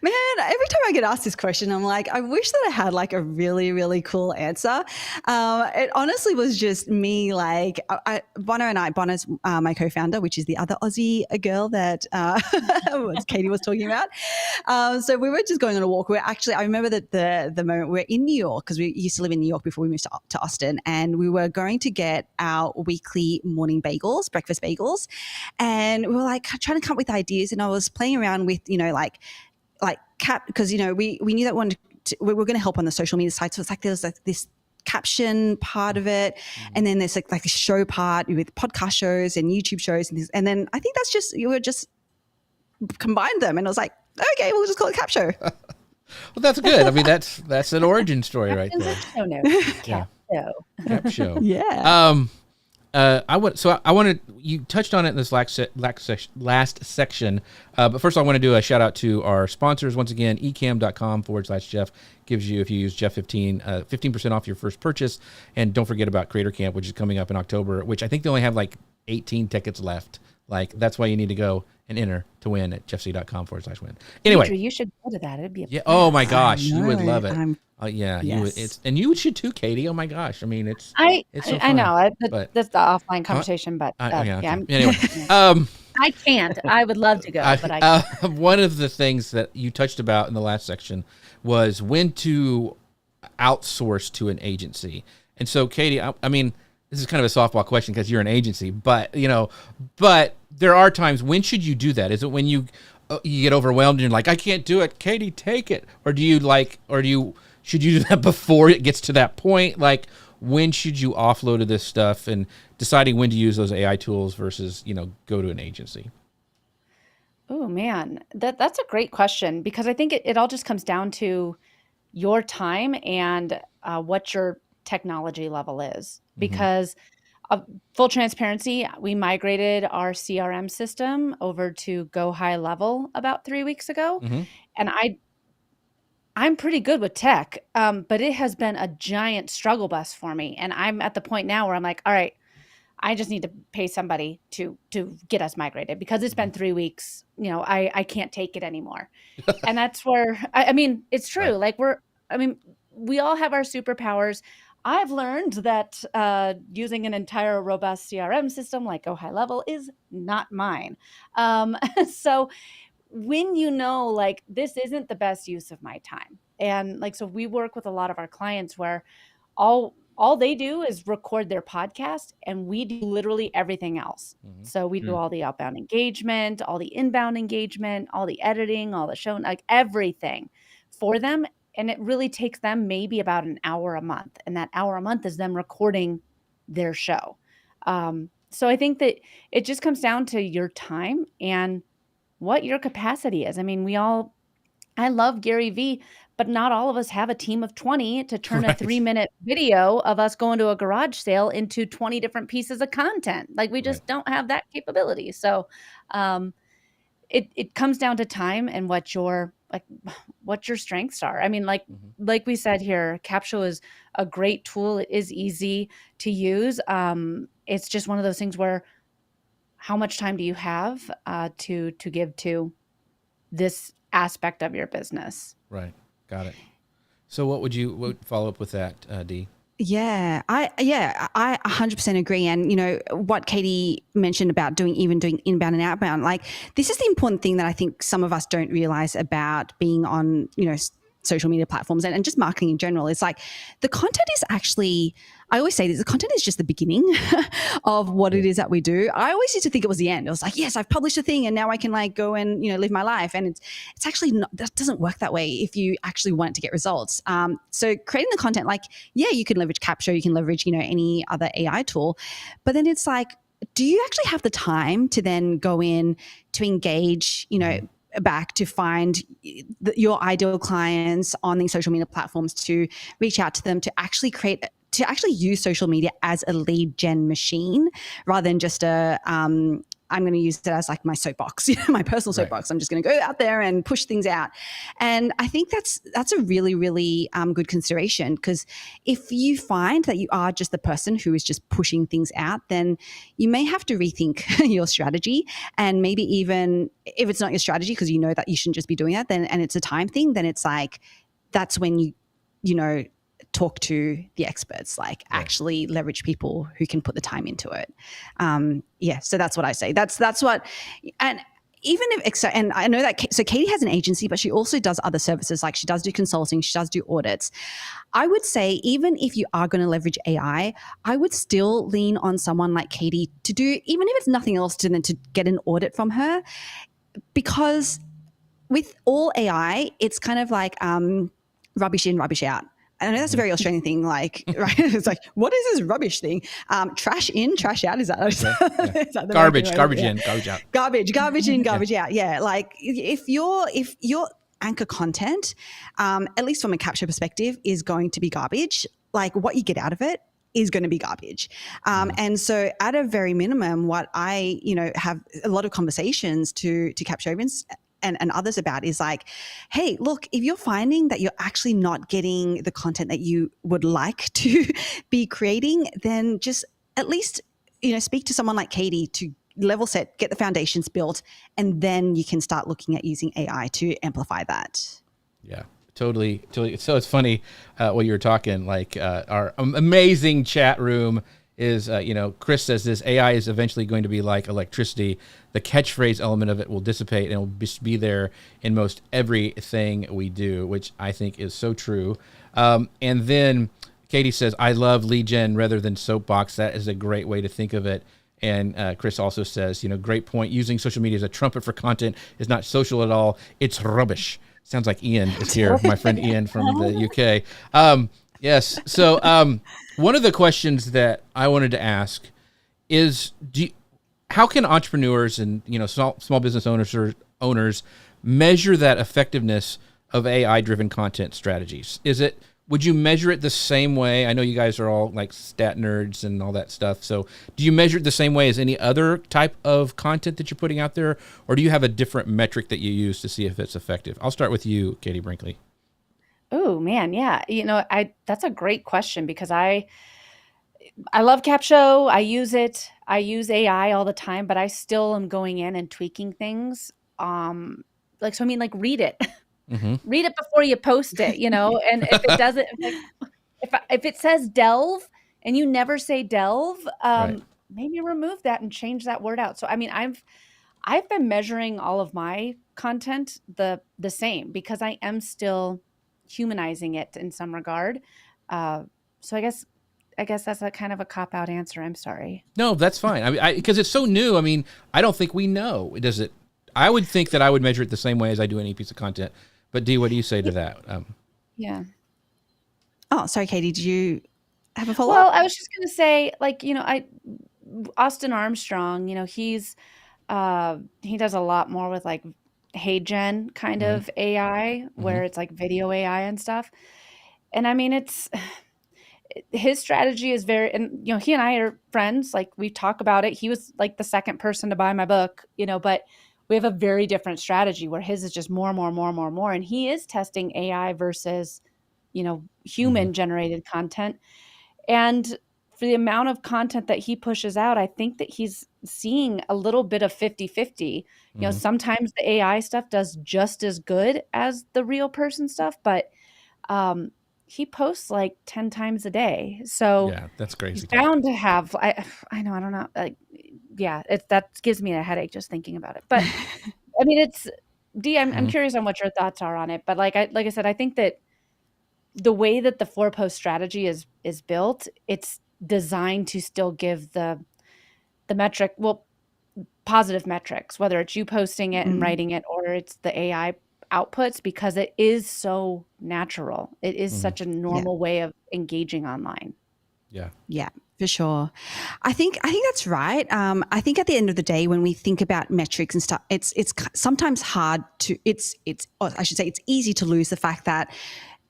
Man, every time I get asked this question, I'm I wish that I had a really, really cool answer. It honestly was just me, Bonner's my co-founder, which is the other Aussie girl that Katie was talking about. So we were just going on a walk. I remember that the moment we're in New York, because we used to live in New York before we moved to Austin, and we were going to get our weekly morning bagels, breakfast bagels. And we were trying to come up with ideas, and I was playing around with, because we knew that we were going to help on the social media side. So it's there's this caption part of it, and then there's a show part with podcast shows and YouTube shows, and then I think that's you would just combine them, and I was okay, we'll just call it Capsho. Well, that's good. I mean, that's an origin story right there. Capsho. Yeah. I wanted, you touched on it in this last section, but first I want to do a shout out to our sponsors. Once again, ecam.com/Jeff gives you, if you use Jeff 15% off your first purchase. And don't forget about Creator Camp, which is coming up in October, which I think they only have 18 tickets left. That's why you need to go and enter to win at jeffc.com/win. Anyway, Deirdre, you should go to that. It'd be oh my gosh, you would love it. Yes. You would, and you should too, Katie. Oh my gosh, I mean, it's so I know but, that's the offline conversation, but anyway, I can't. I would love to go, but I can't. One of the things that you touched about in the last section was when to outsource to an agency. And so, Katie, I mean, this is kind of a softball question because you're an agency, but there are times, when should you do that? Is it when you get overwhelmed and you're I can't do it, Katie, take it? Or should you do that before it gets to that point? When should you offload of this stuff, and deciding when to use those AI tools versus, go to an agency? Oh man, that's a great question, because I think it all just comes down to your time and what your technology level is. Mm-hmm. Because full transparency, we migrated our CRM system over to Go High Level about 3 weeks ago, Mm-hmm. and I'm pretty good with tech, but it has been a giant struggle bus for me. And I'm at the point now where I'm like, all right, I just need to pay somebody to get us migrated, because it's been 3 weeks. I can't take it anymore. And that's where I mean, it's true. Right. Like I mean, we all have our superpowers. I've learned that using an entire robust CRM system like Go High Level is not mine. So when like this isn't the best use of my time, and like, so we work with a lot of our clients where all they do is record their podcast, and we do literally everything else. Mm-hmm. So we do all the outbound engagement, all the inbound engagement, all the editing, all the show, like everything for them. And it really takes them maybe about an hour a month, and that hour a month is them recording their show. So I think that it just comes down to your time and what your capacity is. I mean, I love Gary Vee, but not all of us have a team of 20 to turn a Right. 3-minute video of us going to a garage sale into 20 different pieces of content. Like, we Right. just don't have that capability. So it comes down to time and what your strengths are. I mean, like we said here, Capsho is a great tool. It is easy to use. It's just one of those things where, how much time do you have to give to this aspect of your business? Right. Got it. So what would follow up with that, Dee? Yeah, I 100% agree. And what Katie mentioned about doing inbound and outbound, like, this is the important thing that I think some of us don't realize about being on social media platforms and just marketing in general. It's like, the content is actually, I always say this, the content is just the beginning of what it is that we do. I always used to think it was the end. It was like, yes, I've published a thing and now I can go and live my life. And it's actually not, that doesn't work that way if you actually want to get results. So creating the content, like, yeah, you can leverage Capsho, you can leverage any other AI tool, but then it's like, do you actually have the time to then go in to engage back to find your ideal clients on these social media platforms, to reach out to them, to actually use social media as a lead gen machine, rather than just I'm going to use it as like my soapbox, my personal soapbox. I'm just going to go out there and push things out. And I think that's a really, really good consideration, because if you find that you are just the person who is just pushing things out, then you may have to rethink your strategy. And maybe even if it's not your strategy, because you know that you shouldn't just be doing that, then, and it's a time thing, then it's like, that's when you talk to the experts, like actually leverage people who can put the time into it. So that's what I say. That's what, and even if, and I know that, so Katie has an agency, but she also does other services. Like, she does do consulting, she does do audits. I would say, even if you are going to leverage AI, I would still lean on someone like Katie to do, even if it's nothing else, to get an audit from her, because with all AI, it's kind of like rubbish in, rubbish out. I know that's a very Australian thing, like, right? It's like, what is this rubbish thing? Trash in, trash out. Is that, is that garbage in, garbage out. Garbage in, garbage out. Yeah. Like, if your anchor content, at least from a Capsho perspective, is going to be garbage, like, what you get out of it is going to be garbage. And so, at a very minimum, what I, have a lot of conversations to Capshovians and others about is like, hey, look, if you're finding that you're actually not getting the content that you would like to be creating, then just at least, speak to someone like Katie to level set, get the foundations built, and then you can start looking at using AI to amplify that. Yeah, totally. So it's funny while you were talking, like, our amazing chat room is, Chris says this AI is eventually going to be like electricity. The catchphrase element of it will dissipate, and it will just be there in most everything we do, which I think is so true. And then Katie says, I love lead gen rather than soapbox. That is a great way to think of it. And Chris also says, great point. Using social media as a trumpet for content is not social at all. It's rubbish. Sounds like Ian is here, my friend Ian from the UK. Yes. So one of the questions that I wanted to ask is, how can entrepreneurs and small business owners owners measure that effectiveness of AI-driven content strategies? Would you measure it the same way? I know you guys are all like stat nerds and all that stuff. So do you measure it the same way as any other type of content that you're putting out there? Or do you have a different metric that you use to see if it's effective? I'll start with you, Katie Brinkley. Oh man, yeah. That's a great question because I love Capsho. I use it. I use AI all the time, but I still am going in and tweaking things. Read it. Mm-hmm. Read it before you post it, and if it doesn't, if it says delve and you never say delve, Right. maybe remove that and change that word out. So, I mean, I've been measuring all of my content the same because I am still humanizing it in some regard. So I guess that's a kind of a cop-out answer. I'm sorry. No, that's fine. I mean, because it's so new. I mean, I don't think we know. Does it? I would think that I would measure it the same way as I do any piece of content. But Dee, what do you say to that? Yeah. Oh, sorry, Katie. Did you have a follow-up? Well, I was just going to say, Austin Armstrong, he does a lot more with like Hey Gen kind of AI, where it's like video AI and stuff. And I mean, his strategy is and he and I are friends. Like we talk about it. He was like the second person to buy my book, but we have a very different strategy where his is just more. And he is testing AI versus, human generated content. And for the amount of content that he pushes out, I think that he's seeing a little bit of 50-50. Sometimes the AI stuff does just as good as the real person stuff, but he posts like 10 times a day. So yeah, that's crazy. He's bound to have, I know, I don't know. Like, yeah, that gives me a headache just thinking about it. But I mean, Dee, I'm curious on what your thoughts are on it. But like I said, I think that the way that the 4-post strategy is built, it's designed to still give the metric, positive metrics, whether it's you posting it and writing it or it's the AI outputs, because it is so natural. It is such a normal way of engaging online. Yeah, for sure. I think that's right. I think at the end of the day, when we think about metrics and stuff, it's sometimes hard to, I should say it's easy to lose the fact that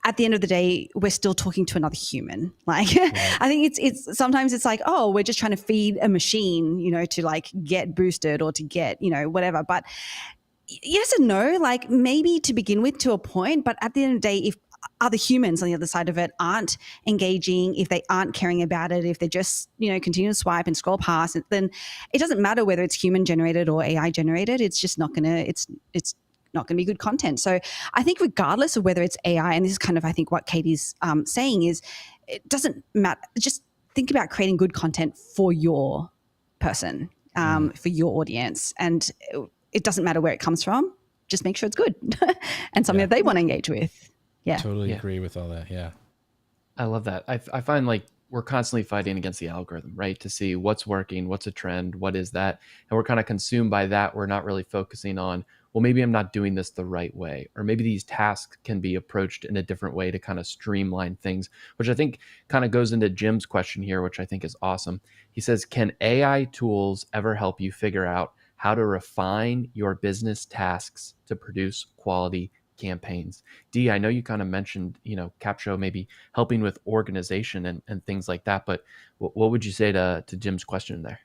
at the end of the day, we're still talking to another human. Like, I think it's sometimes it's like, oh, we're just trying to feed a machine, to like get boosted or to get, whatever. But yes and no, like maybe to begin with to a point, but at the end of the day, if other humans on the other side of it aren't engaging, if they aren't caring about it, if they just, continue to swipe and scroll past, then it doesn't matter whether it's human generated or AI generated. It's just not going to, it's not going to be good content. So I think regardless of whether it's AI, and this is kind of, I think what Katie's saying is it doesn't matter. Just think about creating good content for your person, for your audience. And it doesn't matter where it comes from. Just make sure it's good and something that they want to engage with. Yeah. Totally agree with all that. Yeah. I love that. I find like we're constantly fighting against the algorithm, right? To see what's working, what's a trend, what is that? And we're kind of consumed by that. We're not really focusing on, well, maybe I'm not doing this the right way, or maybe these tasks can be approached in a different way to kind of streamline things, which I think kind of goes into Jim's question here, which I think is awesome. He says, can AI tools ever help you figure out how to refine your business tasks to produce quality campaigns? Dee, I know you kind of mentioned, Capsho maybe helping with organization and things like that, but what would you say to Jim's question there?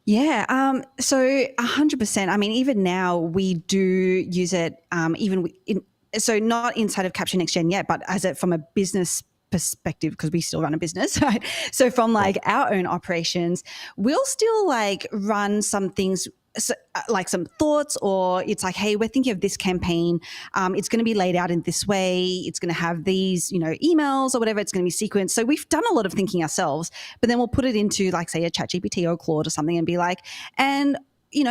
Yeah, so 100%. I mean, even now we do use it, so not inside of Capsho Next Gen yet, but from a business perspective, because we still run a business, right? So from like our own operations, we'll still like run some things, so, like some thoughts, or it's like, hey, we're thinking of this campaign. It's going to be laid out in this way. It's going to have these, emails or whatever. It's going to be sequenced. So we've done a lot of thinking ourselves, but then we'll put it into like, say, a ChatGPT or a Claude or something and be like, and,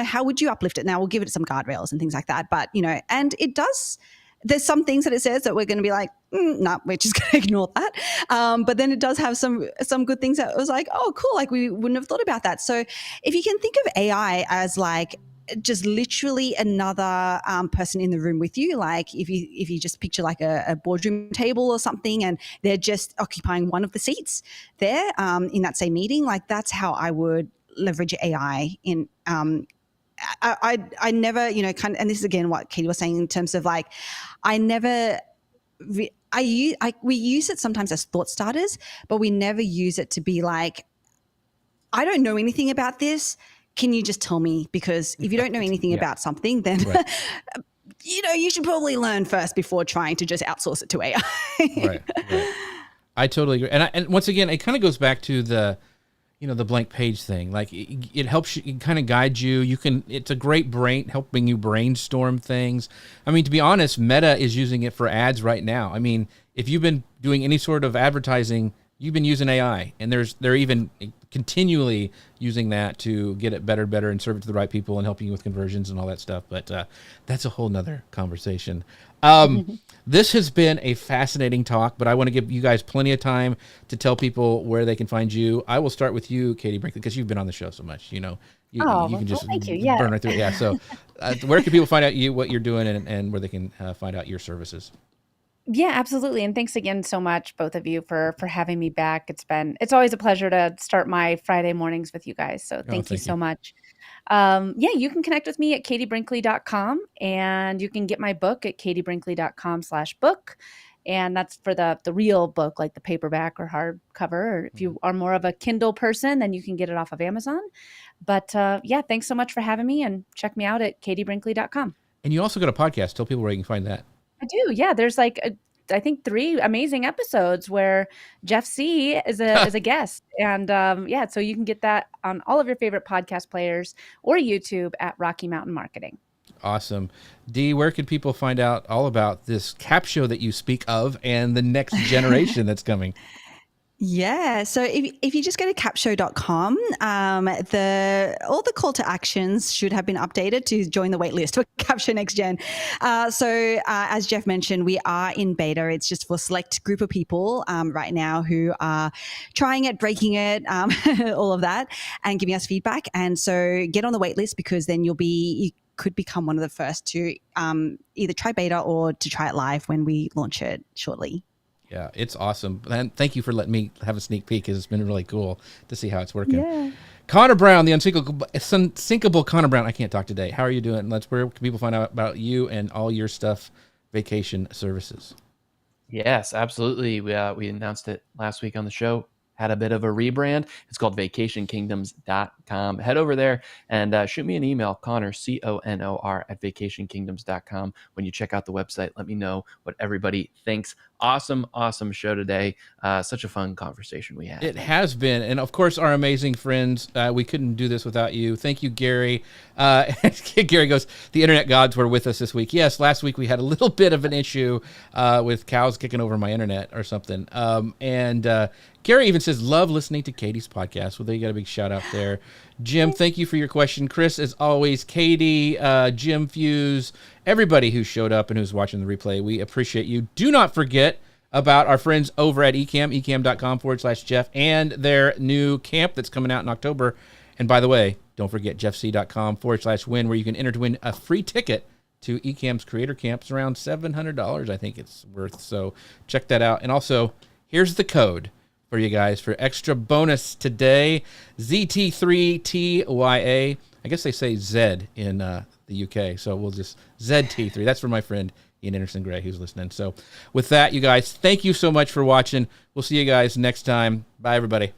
how would you uplift it? Now we'll give it some guardrails and things like that. But, and it does, there's some things that it says that we're going to be like, no, we're just going to ignore that. But then it does have some good things that was like, oh, cool. Like we wouldn't have thought about that. So if you can think of AI as like just literally another person in the room with you, like if you just picture like a boardroom table or something, and they're just occupying one of the seats there in that same meeting, like that's how I would leverage AI in I never, you know, and this is again what Katie was saying in terms of like, I never, we use it sometimes as thought starters, but we never use it to be like, I don't know anything about this. Can you just tell me? Because if you don't know anything about something, then you know, you should probably learn first before trying to just outsource it to AI. Right. I totally agree. And once again, it kind of goes back to the, you know, the blank page thing. Like it helps you, it kind of guides you. It's a great brain, helping you brainstorm things. I mean, to be honest, Meta is using it for ads right now. I mean, if you've been doing any sort of advertising, you've been using AI, and they're even continually using that to get it better and serve it to the right people and helping you with conversions and all that stuff. But that's a whole nother conversation. This has been a fascinating talk, but I want to give you guys plenty of time to tell people where they can find you. I will start with you, Katie Brinkley, because you've been on the show so much. You know, you can just thank you. Yeah. burn right through it. Yeah. So where can people find out what you're doing and where they can find out your services? Yeah, absolutely. And thanks again so much, both of you, for having me back. It's always a pleasure to start my Friday mornings with you guys. So thank you so much. Yeah, you can connect with me at katiebrinkley.com, and you can get my book at katiebrinkley.com/book. And that's for the real book, like the paperback or hardcover. Or if you are more of a Kindle person, then you can get it off of Amazon. But yeah, thanks so much for having me, and check me out at katiebrinkley.com. And you also got a podcast. Tell people where you can find that. I do. Yeah. There's like, I think 3 amazing episodes where Jeff C is a guest. And yeah, so you can get that on all of your favorite podcast players or YouTube at Rocky Mountain Marketing. Awesome. Dee, where can people find out all about this Capsho that you speak of and the next generation that's coming? Yeah. So if you just go to capsho.com, all the call to actions should have been updated to join the waitlist for Capsho Next Gen. So as Jeff mentioned, we are in beta. It's just for a select group of people right now who are trying it, breaking it, all of that, and giving us feedback. And so get on the waitlist, because then you could become one of the first to either try beta or to try it live when we launch it shortly. Yeah, it's awesome. And thank you for letting me have a sneak peek, because it's been really cool to see how it's working. Yeah. Connor Brown, the unsinkable Connor Brown. I can't talk today. How are you doing? Where can people find out about you and all your stuff, vacation services? Yes, absolutely. We announced it last week on the show. Had a bit of a rebrand. It's called vacationkingdoms.com. Head over there and shoot me an email, Connor, CONOR, at vacationkingdoms.com. When you check out the website, let me know what everybody thinks. Awesome show today. Such a fun conversation we had. It has been. And of course, our amazing friends. We couldn't do this without you. Thank you, Gary. Gary goes, the internet gods were with us this week. Yes, last week we had a little bit of an issue with cows kicking over my internet or something. Gary even says, love listening to Katie's podcast. Well, there you got a big shout out there. Jim, thank you for your question. Chris, as always, Katie, Jim Fuse, everybody who showed up and who's watching the replay, we appreciate you. Do not forget about our friends over at ecam.com/Jeff, and their new camp that's coming out in October. And by the way, don't forget jeffc.com/win, where you can enter to win a free ticket to eCam's Creator Camp. It's around $700, I think it's worth. So check that out. And also, here's the code for you guys for extra bonus today. ZT3TYA. I guess they say Z in the UK, so we'll just ZT3. That's for my friend Ian Anderson Gray, who's listening. So with that, you guys, thank you so much for watching. We'll see you guys next time. Bye, everybody.